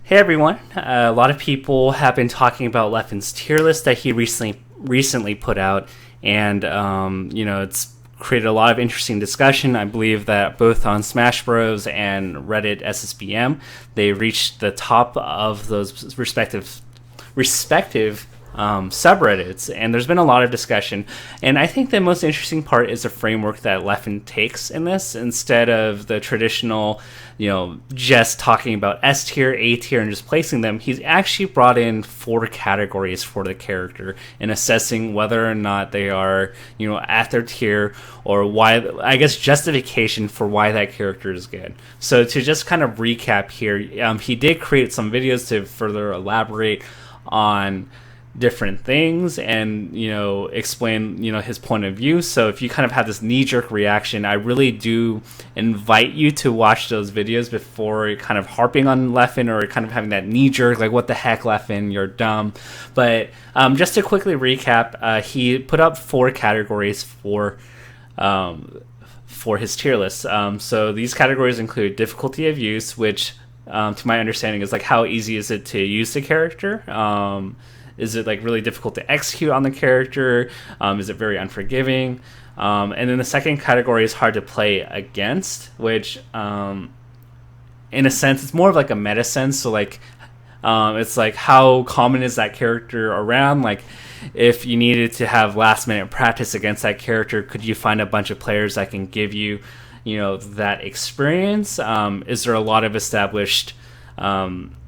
Hey everyone! A lot of people have been talking about Leffen's tier list that he recently put out, and it's created a lot of interesting discussion. I believe that both on Smash Bros and Reddit SSBM, they reached the top of those respective subreddits, and there's been a lot of discussion. And I think the most interesting part is the framework that Leffen takes in this, instead of the traditional, just talking about S tier, A tier, and just placing them. He's actually brought in 4 categories for the character and assessing whether or not they are, at their tier, or why, I guess, justification for why that character is good. So to just kind of recap here, he did create some videos to further elaborate on different things and explain his point of view. So if you kind of have this knee-jerk reaction, I really do invite you to watch those videos before kind of harping on Leffen or kind of having that knee-jerk, like, what the heck, Leffen, you're dumb. But just to quickly recap, he put up 4 categories for his tier list. So these categories include difficulty of use, which to my understanding is like, how easy is it to use the character? Is it like really difficult to execute on the character? Is it very unforgiving? And then the second category is hard to play against, which in a sense, it's more of like a meta sense. So like, it's like, how common is that character around? Like, if you needed to have last minute practice against that character, could you find a bunch of players that can give you, that experience? Is there a lot of established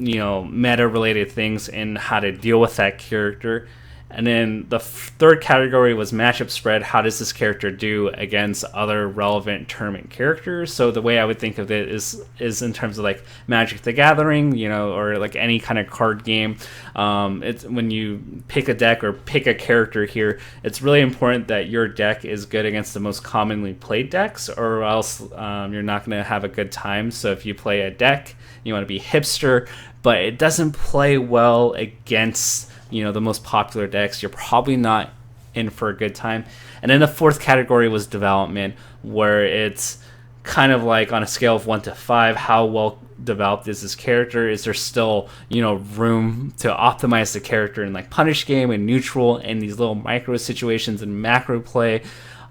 meta-related things in how to deal with that character? And then the third category was matchup spread. How does this character do against other relevant tournament characters? So the way I would think of it is in terms of like Magic the Gathering, or like any kind of card game. It's when you pick a deck or pick a character here, it's really important that your deck is good against the most commonly played decks, or else you're not going to have a good time. So if you play a deck, you want to be hipster, but it doesn't play well against the most popular decks, you're probably not in for a good time. And then the fourth category was development, where it's kind of like on a scale of 1 to 5, how well developed is this character? Is there still room to optimize the character in like punish game and neutral and these little micro situations and macro play?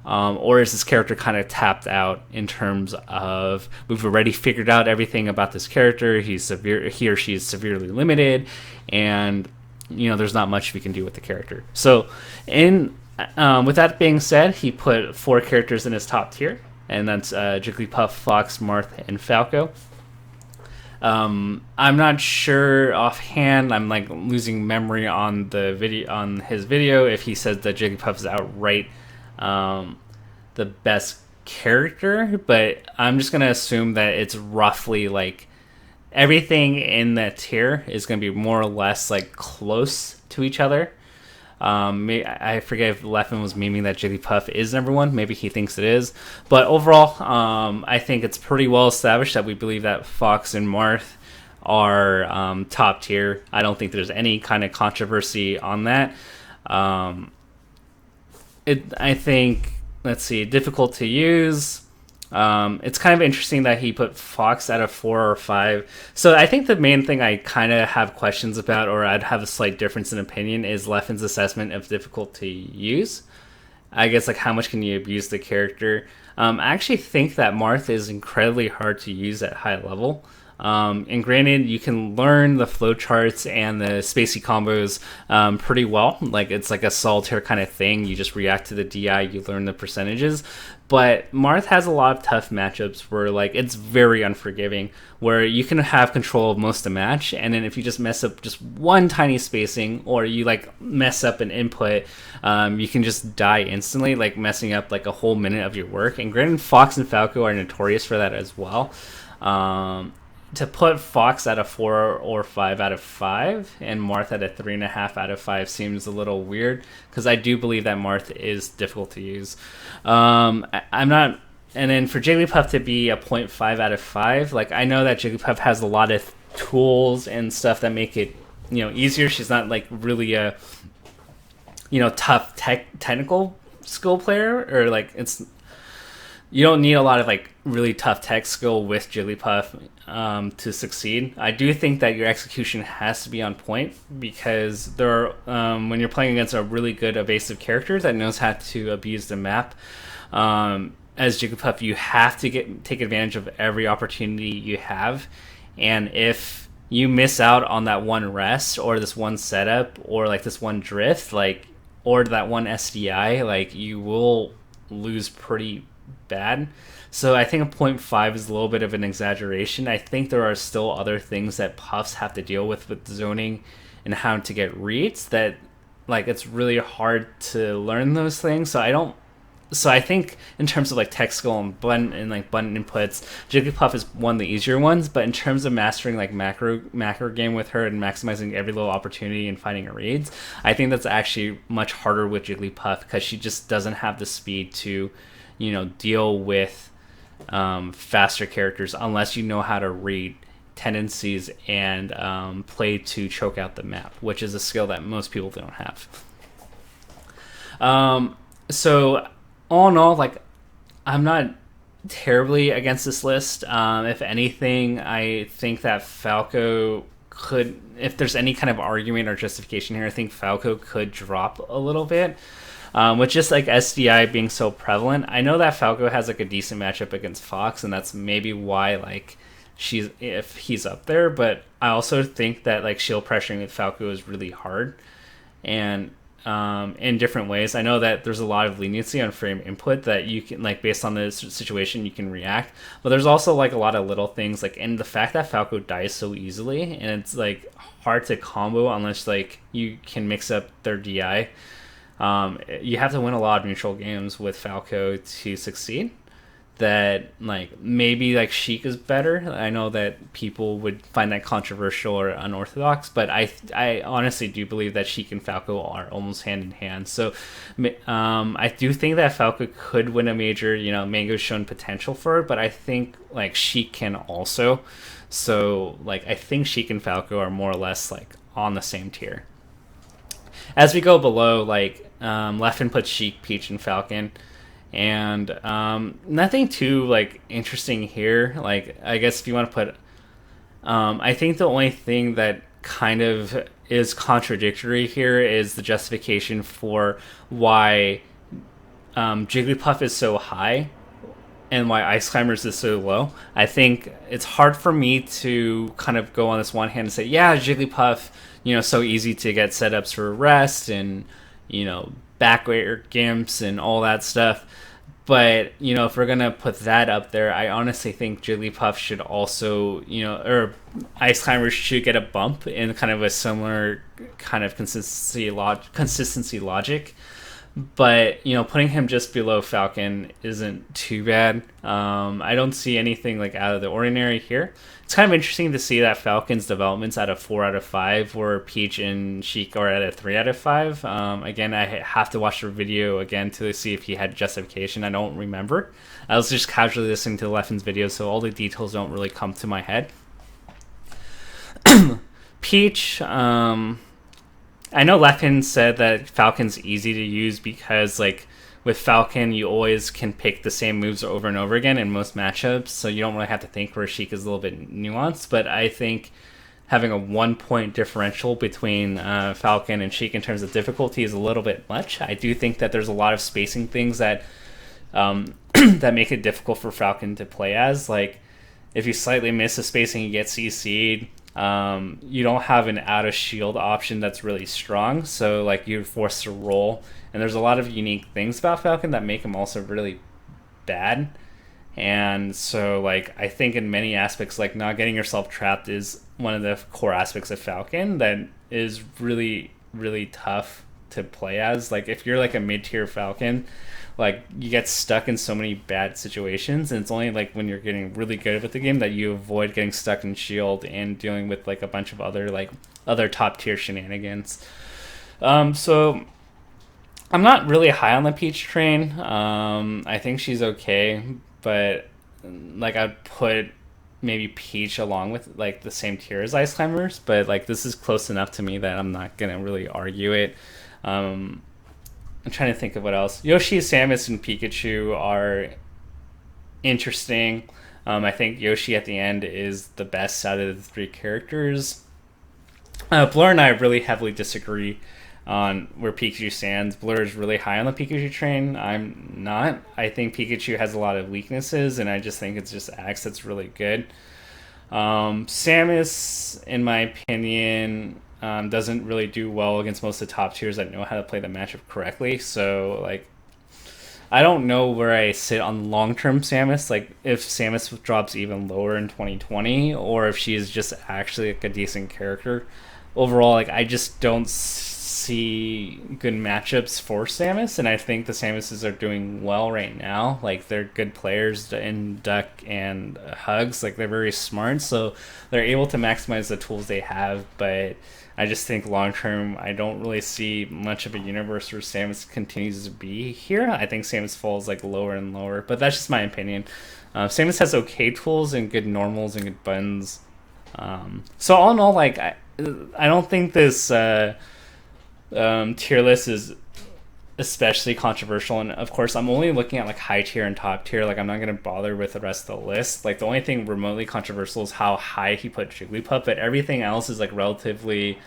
Or is this character kind of tapped out in terms of, we've already figured out everything about this character, he or she is severely limited, and there's not much we can do with the character. So with that being said, he put 4 characters in his top tier, and that's Jigglypuff, Fox, Marth, and Falco. I'm not sure offhand, I'm like losing memory on his video if he says that Jigglypuff is outright the best character, but I'm just gonna assume that it's roughly like everything in that tier is going to be more or less like close to each other. I forget if Leffen was memeing that Jigglypuff is number 1. Maybe he thinks it is. But overall, I think it's pretty well established that we believe that Fox and Marth are top tier. I don't think there's any kind of controversy on that. I think, let's see, difficult to use. It's kind of interesting that he put Fox at a 4 or 5. So I think the main thing I kind of have questions about, or I'd have a slight difference in opinion, is Leffen's assessment of difficult to use. I guess, like, how much can you abuse the character? I actually think that Marth is incredibly hard to use at high level. And granted, you can learn the flowcharts and the spacey combos pretty well. Like, it's like a solitaire kind of thing. You just react to the DI, you learn the percentages. But Marth has a lot of tough matchups where, like, it's very unforgiving, where you can have control of most of the match, and then if you just mess up just one tiny spacing, or you, like, mess up an input, you can just die instantly, like, messing up, like, a whole minute of your work. And granted, Fox and Falco are notorious for that as well. To put Fox at a 4 or 5 out of 5 and Marth at a 3.5 out of 5 seems a little weird, because I do believe that Marth is difficult to use. I'm not, and then for Jigglypuff to be a 0.5 out of 5, like, I know that Jigglypuff has a lot of tools and stuff that make it easier. She's not like really a tough technical skill player, or like it's you don't need a lot of like really tough tech skill with Jigglypuff to succeed. I do think that your execution has to be on point because there are when you're playing against a really good evasive character that knows how to abuse the map. As Jigglypuff, you have to take advantage of every opportunity you have, and if you miss out on that one rest or this one setup or like this one drift, like or that one SDI, like you will lose pretty bad. So I think a 0.5 is a little bit of an exaggeration. I think there are still other things that Puffs have to deal with zoning and how to get reads that like it's really hard to learn those things. So I think in terms of like tech skill and button inputs, Jigglypuff is one of the easier ones. But in terms of mastering like macro game with her and maximizing every little opportunity and finding her reads, I think that's actually much harder with Jigglypuff because she just doesn't have the speed to, deal with faster characters unless you know how to read tendencies and play to choke out the map, which is a skill that most people don't have. So all in all, like, I'm not terribly against this list. If anything, I think that Falco could, if there's any kind of argument or justification here, I think Falco could drop a little bit. With just like SDI being so prevalent, I know that Falco has like a decent matchup against Fox, and that's maybe why like if he's up there. But I also think that like shield pressuring with Falco is really hard, and in different ways. I know that there's a lot of leniency on frame input that you can like based on the situation you can react, but there's also like a lot of little things like, and the fact that Falco dies so easily and it's like hard to combo unless like you can mix up their DI. You have to win a lot of neutral games with Falco to succeed. That like maybe like Sheik is better. I know that people would find that controversial or unorthodox, but I honestly do believe that Sheik and Falco are almost hand in hand. So I do think that Falco could win a major. Mango's shown potential for it, but I think like Sheik can also. So like I think Sheik and Falco are more or less like on the same tier. As we go below, like Leffen puts Sheik, Peach, and Falcon. And nothing too like interesting here. Like I guess if you want to put, I think the only thing that kind of is contradictory here is the justification for why Jigglypuff is so high and why Ice Climbers is so low. I think it's hard for me to kind of go on this one hand and say, yeah, Jigglypuff, so easy to get setups for rest and back air gimps and all that stuff. But, if we're going to put that up there, I honestly think Jigglypuff should also, or Ice Climbers should get a bump in kind of a similar kind of consistency logic. But, putting him just below Falcon isn't too bad. I don't see anything like out of the ordinary here. It's kind of interesting to see that Falcon's development's at a 4 out of 5, where Peach and Sheik are at a 3 out of 5. Again, I have to watch the video again to see if he had justification. I don't remember. I was just casually listening to Leffen's video, so all the details don't really come to my head. Peach, I know Leffen said that Falcon's easy to use because, like, with Falcon, you always can pick the same moves over and over again in most matchups, so you don't really have to think, where Sheik is a little bit nuanced. But I think having a 1-point differential between Falcon and Sheik in terms of difficulty is a little bit much. I do think that there's a lot of spacing things that that make it difficult for Falcon to play as. Like, if you slightly miss a spacing, you get CC'd. You don't have an out of shield option that's really strong, so like you're forced to roll. And there's a lot of unique things about Falcon that make him also really bad. And so like I think in many aspects, like not getting yourself trapped is one of the core aspects of Falcon that is really, really tough to play as. Like if you're like a mid-tier Falcon, like you get stuck in so many bad situations, and it's only like when you're getting really good at the game that you avoid getting stuck in shield and dealing with like a bunch of other top tier shenanigans. So I'm not really high on the Peach train. I think she's okay, but like I'd put maybe Peach along with like the same tier as Ice Climbers, but like this is close enough to me that I'm not gonna really argue it. I'm trying to think of what else. Yoshi, Samus, and Pikachu are interesting. I think Yoshi at the end is the best out of the three characters. Blur and I really heavily disagree on where Pikachu stands. Blur is really high on the Pikachu train. I'm not. I think Pikachu has a lot of weaknesses, and I just think it's just Axe that's really good. Samus, in my opinion, doesn't really do well against most of the top tiers that know how to play the matchup correctly. So, like, I don't know where I sit on long term Samus. Like, if Samus drops even lower in 2020, or if she is just actually like a decent character. Overall, like, I just don't see good matchups for Samus, and I think the Samuses are doing well right now. Like, they're good players in Duck and Hugs. Like, they're very smart, so they're able to maximize the tools they have, but I just think long term, I don't really see much of a universe where Samus continues to be here. I think Samus falls like lower and lower, but that's just my opinion. Samus has okay tools and good normals and good buttons. So all in all, like I don't think this tier list is especially controversial, and of course I'm only looking at like high tier and top tier. Like, I'm not going to bother with the rest of the list. Like, the only thing remotely controversial is how high he put Jigglypuff, but everything else is like relatively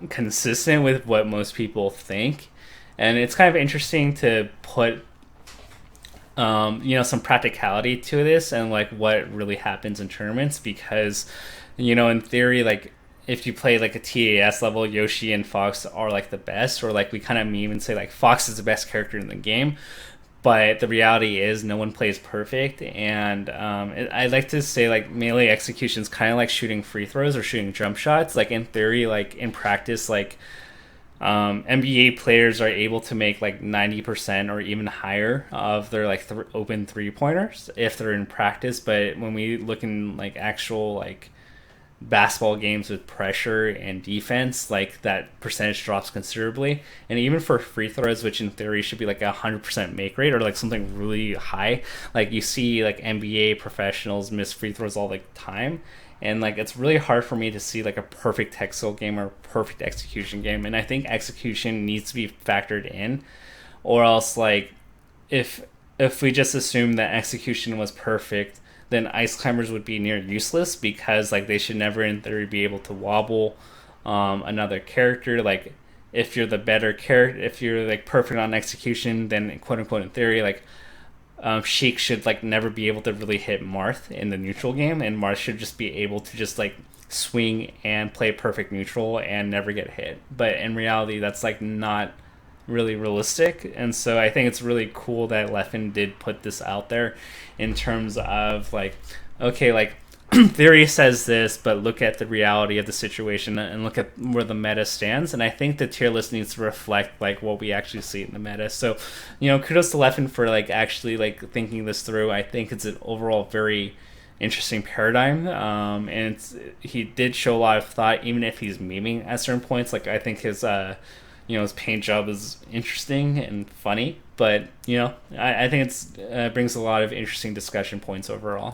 consistent with what most people think. And it's kind of interesting to put some practicality to this and like what really happens in tournaments, because in theory, like, if you play like a TAS level, Yoshi and Fox are like the best, or like we kind of meme and say like Fox is the best character in the game. But the reality is no one plays perfect, and I like to say like melee execution is kind of like shooting free throws or shooting jump shots. Like, in theory, like in practice, like NBA players are able to make like 90% or even higher of their like open 3-pointers if they're in practice. But when we look in like actual like basketball games with pressure and defense, like, that percentage drops considerably. And even for free throws, which in theory should be like 100% make rate or like something really high, like, you see like NBA professionals miss free throws all the time, and like it's really hard for me to see like a perfect tech skill game or perfect execution game. And I think execution needs to be factored in, or else, like, if we just assume that execution was perfect, then ice climbers would be near useless, because like they should never in theory be able to wobble another character. Like, if you're the better character, if you're like perfect on execution, then quote unquote in theory, like, Sheik should like never be able to really hit Marth in the neutral game, and Marth should just be able to just like swing and play perfect neutral and never get hit. But in reality, that's like not really realistic. And so I think it's really cool that Leffen did put this out there in terms of like, okay, like, theory says this, but look at the reality of the situation and look at where the meta stands. And I think the tier list needs to reflect like what we actually see in the meta. So, kudos to Leffen for like actually like thinking this through. I think it's an overall very interesting paradigm, and he did show a lot of thought, even if he's memeing at certain points. Like, I think his his paint job is interesting and funny, but I think it's brings a lot of interesting discussion points overall.